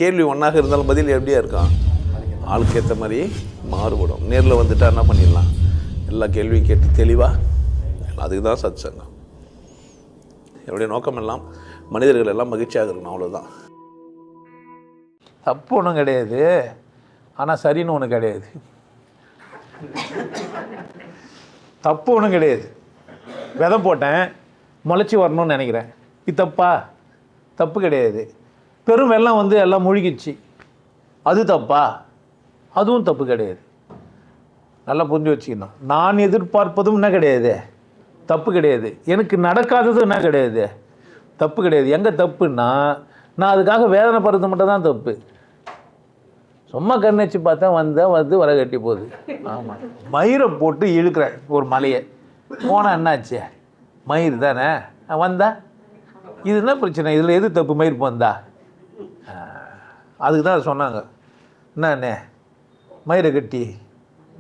கேள்வி ஒன்றாக இருந்தாலும் பதில் எப்படியா இருக்கான், ஆளுக்கு ஏற்ற மாதிரி மாறுபடும். நேரில் வந்துட்டால் என்ன பண்ணிடலாம், எல்லா கேள்வியும் கேட்டு தெளிவாக. அதுக்கு தான் சத் சங்கம். என்னுடைய நோக்கம் எல்லாம் மனிதர்கள் எல்லாம் மகிழ்ச்சியாக இருக்கணும், அவ்வளோதான். தப்பு ஒன்றும் கிடையாது, ஆனால் சரின்னு ஒன்று கிடையாது. தப்பு ஒன்றும் கிடையாது. விதை போட்டேன், முளைச்சி வரணும்னு நினைக்கிறேன், இது தப்பா? தப்பு கிடையாது. பெரும் வெள்ளம் வந்து எல்லாம் முழுகிடுச்சு, அது தப்பா? அதுவும் தப்பு கிடையாது. நல்லா புரிஞ்சு வச்சுக்கணும். நான் எதிர்பார்ப்பதும் என்ன கிடையாது, தப்பு கிடையாது. எனக்கு நடக்காததும் என்ன கிடையாது, தப்பு கிடையாது. எங்கே தப்புன்னா, நான் அதுக்காக வேதனைப்படுறது மட்டும் தான் தப்பு. சும்மா கண்ணச்சு பார்த்தா வந்து வர கட்டி போகுது. ஆமாம், மயிரை போட்டு இழுக்கிறேன் ஒரு மலையை, போனால் என்னாச்சு, மயிர் தானே வந்தா, இது என்ன பிரச்சனை, இதில் எது தப்பு, மயிர் வந்தா? அதுக்கு தான் சொன்னாங்க, என்னண்ணே மயிரை கட்டி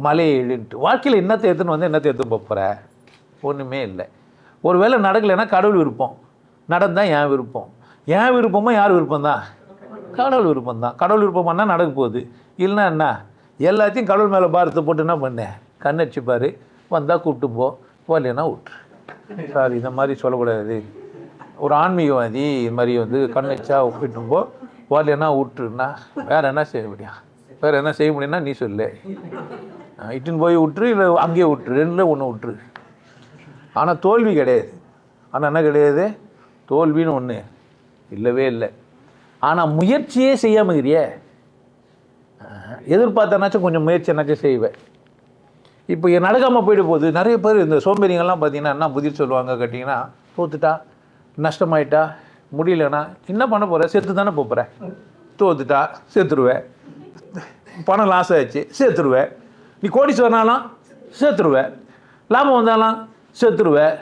மலையை இழுன்ட்டு. வாழ்க்கையில் என்னத்தை எடுத்துன்னு வந்து என்னத்தை எடுத்துன்னு போகிற, ஒன்றுமே இல்லை. ஒரு வேளை நடக்கலைன்னா கடவுள் விருப்பம், நடந்தால் என் விருப்பம். என் விருப்பமா யார் விருப்பம் தான், கடவுள் விருப்பம் தான். கடவுள் விருப்பம் பண்ணால் நடக்க போகுது, இல்லைன்னா என்ன, எல்லாத்தையும் கடவுள் மேலே பாரத்தை போட்டு என்ன பண்ணேன், கண்ணடிச்சு பாரு, வந்தால் கூப்பிட்டு போ, போகலைன்னா விட்டுரு. சார் இந்த மாதிரி சொல்லக்கூடாது, ஒரு ஆன்மீகவாதி இது மாதிரி வந்து கண்ணடிச்சா விட்டுட்டு போ, போகலைன்னா விட்டுருன்னா வேறு என்ன செய்ய முடியும், வேறு என்ன செய்ய முடியும்னா நீ சொல்லு. இட்டுன்னு போய் விட்டுரு, இல்லை அங்கேயே விட்டுரு, ரெண்டில் ஒன்று விட்டுரு. ஆனால் தோல்வி கிடையாது. ஆனால் என்ன கிடையாது, தோல்வின்னு ஒன்று இல்லவே இல்லை. ஆனால் முயற்சியே செய்யாமல் இருக்கிறியே, எதிர்பார்த்தனாச்சும் கொஞ்சம் முயற்சி என்னாச்சும் செய்வேன். இப்போ நடக்காமல் போயிட்டு போகுது. நிறைய பேர் இந்த சோம்பேறிங்கள்லாம் பார்த்தீங்கன்னா என்ன புதிர் சொல்லுவாங்க கேட்டிங்கன்னா, தோத்துட்டா, நஷ்டமாயிட்டா, முடியலன்னா என்ன பண்ண போகிற, செத்து தானே போகிறேன். தோத்துட்டா சேர்த்துருவேன், பணம் லாஸ் ஆகிடுச்சு சேர்த்துருவேன், நீ கோடீஸ்வரனாலும் சேர்த்துருவேன், லாபம் வந்தாலும் சேர்த்துருவேன்,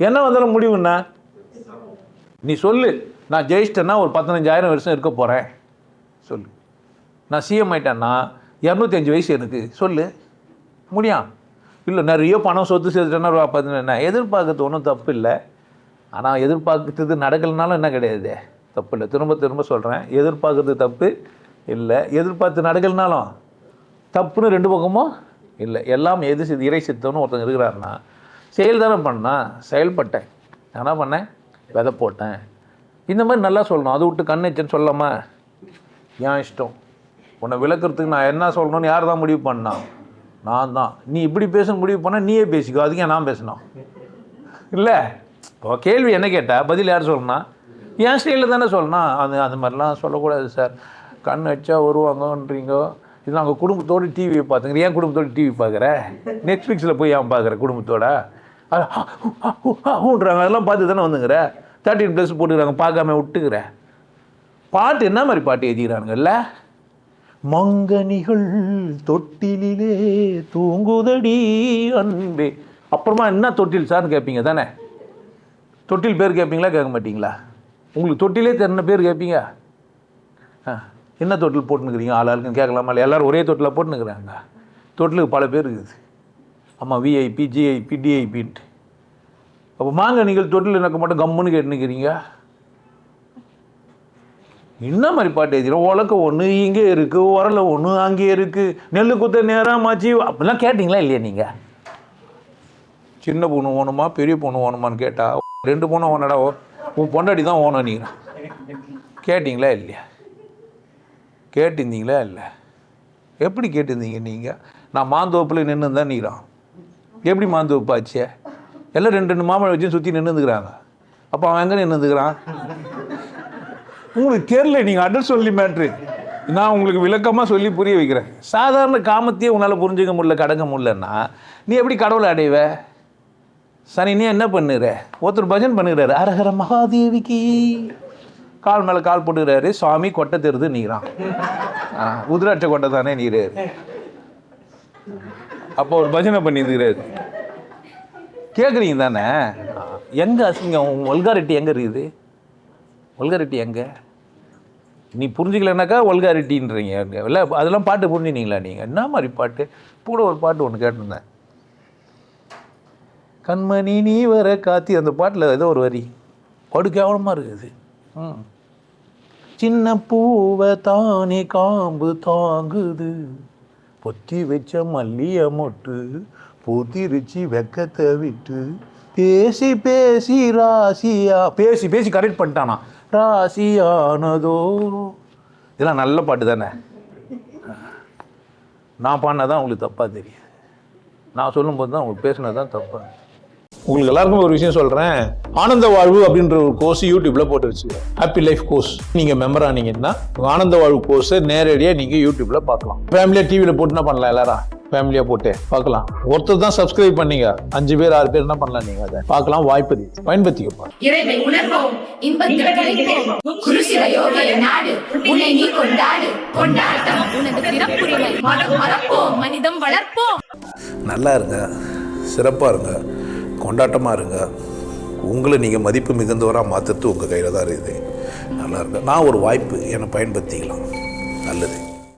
என்ன வந்தாலும் முடிவுன்னா நீ சொல்லு. நான் ஜெயிச்சிட்டேன்னா ஒரு 15,000 வருஷம் இருக்க போகிறேன் சொல்லு. நான் சிஎம் ஆகிட்டேன்னா 205 வயசு எனக்கு சொல்லு, முடியும். இல்லை நிறைய பணம் சொத்து சேர்த்துட்டேன்னா 15, எதிர்பார்க்கறது ஒன்றும் தப்பு இல்லை. ஆனால் எதிர்பார்க்கறது நடக்கலைனாலும் என்ன கிடையாது, தப்பு இல்லை. திரும்ப திரும்ப சொல்கிறேன், எதிர்பார்க்கறது தப்பு இல்லை, எதிர்பார்த்து நடக்கலைனாலும் தப்புன்னு ரெண்டு பக்கமும் இல்லை. எல்லாம் இறை சித்தம்னு ஒருத்தங்க இருக்கிறாருன்னா செயல் தானே பண்ணால், செயல்பட்டேன், என்ன பண்ணேன், விதை போட்டேன், இந்த மாதிரி நல்லா சொல்லணும். அதை விட்டு கண்ணச்சன்னு சொல்லாமா, ஏன் இஷ்டம், உன்னை விளக்குறதுக்கு நான் என்ன சொல்லணும்னு யார் தான் முடிவு பண்ணான், நான் தான். நீ இப்படி பேசணும் முடிவு பண்ணால் நீயே பேசிக்கோ, அதுக்கு ஏன் நான் பேசணும் இல்லை. இப்போ கேள்வி என்ன கேட்டால் பதில் யார் சொல்லணும், என் ஸ்டைலில் தானே சொல்லணும். அந்த மாதிரிலாம் சொல்லக்கூடாது சார், கண் வச்சா வருவாங்கன்றீங்க. இது நாங்கள் குடும்பத்தோடு டிவியை பார்த்துங்க, ஏன் குடும்பத்தோடு டிவி பார்க்குற, நெட்ஃப்ளிக்ஸில் போய் ஏன் பார்க்குற குடும்பத்தோட ஊன்றாங்க, அதெல்லாம் பார்த்து தானே வந்துங்கிற. 13+ போட்டுக்கிறாங்க, பார்க்காம விட்டுக்கிற. பாட்டு என்ன மாதிரி பாட்டு எழுதிக்கிறானுங்கல்ல, மங்கனிகள் தொட்டிலே தூங்குதடி அன்பே. அப்புறமா என்ன தொட்டில் சார்னு கேட்பீங்க தானே, தொட்டில் பேர் கேட்பீங்களா, கேட்க மாட்டிங்களா? உங்களுக்கு தொட்டிலே தெரின பேர் கேட்பீங்க. என்ன தொட்டில் போட்டுனுக்கிறீங்க ஆளுக்குன்னு கேட்கலாமா? இல்லை எல்லோரும் ஒரே தொட்டில் போட்டுனுக்கிறாங்க. தொட்டிலுக்கு பல பேர் இருக்குது. ஆமாம், விஐபி, ஜிஐபி, டிஐபின்ட்டு. அப்போ மாங்கனிகள் தொட்டில் எனக்கு மட்டும் கம்முன்னு கேட்டுனுக்கிறீங்க. என்ன மாதிரி பாட்டு எழுதிடும், உலக்க ஒன்று இங்கே இருக்குது, உரல ஒன்று அங்கே இருக்குது, நெல் குத்த நேரமாச்சு, அப்படிலாம் கேட்டிங்களா இல்லையா? நீங்கள் சின்ன பொண்ணு ஓணுமா பெரிய பொண்ணு ஓணுமான்னு கேட்டால் 2 பொண்ணு ஓனடா, உன் பொண்டாடி தான் ஓணும். நீங்கள் கேட்டிங்களா இல்லையா? கேட்டிருந்தீங்களா இல்லை? எப்படி கேட்டிருந்தீங்க நீங்கள்? நான் மாந்தோப்பில் நின்று தான் நீக்கிறான். எப்படி மாந்தோப்பாச்சே? எல்லாம் 2 மாம்பழம் வச்சு சுற்றி நின்றுக்கிறாங்க. அப்போ அவன் எங்கே நின்றுக்கிறான்? உங்களுக்கு தெரியல, நீங்கள் அட்ரஸ் சொல்லி மேட்ரு. நான் உங்களுக்கு விளக்கமாக சொல்லி புரிய வைக்கிறேன். சாதாரண காமத்தையே உன்னால் புரிஞ்சுக்க முடியல, கடக்க முடியலன்னா நீ எப்படி கடவுளை அடைவ? சனி நீ என்ன பண்ணுற? ஒருத்தர் பஜன் பண்ணுகிறாரு, அரஹர மகாதேவிக்கு கால் மேலே கால் போட்டுக்கிறாரு, சுவாமி கொட்டை தெருது நீரான். உதிராட்ச கொட்டை தானே நீர். அப்போ ஒரு பஜனை பண்ணியிருக்கிறாரு, கேட்குறீங்க தானே? எங்கே அசிங்கம், ஒல்காரிட்டி எங்கே இருக்குது? ஒல்காரிட்டி எங்கே? நீ புரிஞ்சிக்கலனாக்கா ஒல்காரிட்டின்றீங்க. இல்லை அதெல்லாம் பாட்டு புரிஞ்சுனீங்களா நீங்கள்? என்ன மாதிரி பாட்டு? கூட ஒரு பாட்டு ஒன்று கேட்டிருந்தேன், கண்மணி நீ வர காத்தி. அந்த பாட்டில் ஏதோ ஒரு வரி படு கேவலமாக இருக்குது. சின்ன பூவை தானே காம்பு தாங்குது, பொத்தி வச்ச மல்லிய மொட்டு பூத்திருச்சி வெக்கத்தை விட்டு, பேசி பேசி ராசியா, பேசி பேசி கரெக்ட் பண்ணிட்டானா, ராசியானதோ. இதெல்லாம் நல்ல பாட்டு தானே. நான் பாடினதான் உங்களுக்கு தப்பாக தெரியும், நான் சொல்லும்போது தான் உங்களுக்கு பேசினது தான் தப்பா. உங்களுக்கு எல்லாருக்கும் ஒரு விஷயம் சொல்கிறேன், ஆனந்த வாழ்வு அப்படின்ற ஒரு கோர்ஸ் யூடியூப்பில் போட்டு வச்சுக்கிறேன். Happy life course. நீங்கள் மெம்பர் ஆனீங்கன்னா ஆனந்த வாழ்வு கோர்ஸை நேரடியாக நீங்கள் யூடியூப்பில் பார்க்கலாம். ஃபேமிலியாக டிவியில் போட்டு என்ன பண்ணலாம், எல்லாரும் ஃபேமிலியாக போட்டு பார்க்கலாம். ஒருத்தர் தான் சப்ஸ்கிரைப் பண்ணீங்க, 5 பேர் 6 பேர் என்ன பண்ணலாம், நீங்கள் அதை பார்க்கலாம். வாய்ப்பு பயன்படுத்திக்கப்பா. இறைவை உணர்வோம், இன்பத்தில் திளைப்போம். குருசில யோகிய நாடு, உன்னை நீ கொண்டாடு. கொண்டாட்டம் உனது பிறப்புரிமை. மதம் மறப்போம், மனிதம் வளர்ப்போம். நல்லா இருங்க, சிறப்பாக இருங்க, கொண்டாட்டமாக இருங்க. உங்களை நீங்கள் மதிப்பு மிகுந்தவராக மாற்றுறது உங்கள் கையில் தான் இருக்குது. நல்லா இருங்க. நான் ஒரு வாய்ப்பு என்னை பயன்படுத்திக்கலாம். நல்லது.